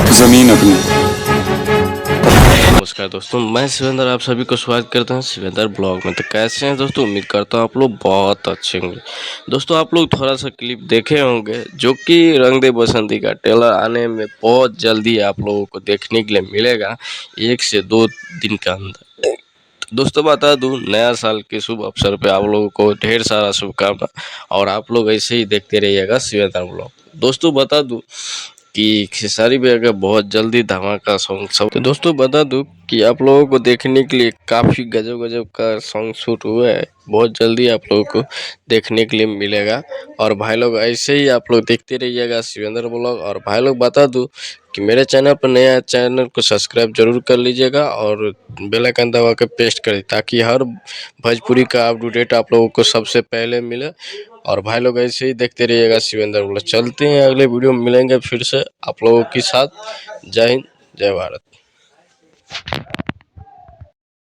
जमीन अपनी। नमस्कार दोस्तों, मैं शिवेंद्र आप सभी को स्वागत करता हूं शिवेंद्र ब्लॉग में। तो कैसे हैं दोस्तों? उम्मीद करता हूं आप लोग बहुत अच्छे होंगे। दोस्तों आप लोग थोड़ा सा क्लिप देखे होंगे जो कि रंग दे बसंती का ट्रेलर आने में बहुत जल्दी आप लोगों को देखने के लिए मिलेगा, 1 से 2 दिन के अंदर। दोस्तों बता दूं, नया साल के शुभ अवसर पे आप लोगों को ढेर सारा शुभकामना, और आप लोग ऐसे ही देखते रहिएगा शिवेंद्र ब्लॉग। दोस्तों बता दूं कि खेसारी भैया का बहुत जल्दी धमाका सॉन्ग सब। तो दोस्तों बता दूं कि आप लोगों को देखने के लिए काफ़ी गजब गजब का सॉन्ग शूट हुआ है, बहुत जल्दी आप लोगों को देखने के लिए मिलेगा। और भाई लोग ऐसे ही आप लोग देखते रहिएगा शिवेंद्र ब्लॉग। और भाई लोग बता दूं कि मेरे चैनल पर नया चैनल को सब्सक्राइब जरूर कर लीजिएगा और बेल आइकन दबा के पेस्ट करें, ताकि हर भोजपुरी का अपडेट आप लोगों को सबसे पहले मिले। और भाई लोग ऐसे ही देखते रहिएगा शिवेंद्र ब्लॉग। चलते हैं, अगले वीडियो में मिलेंगे फिर से आप लोगों के साथ। जय हिंद, जय भारत।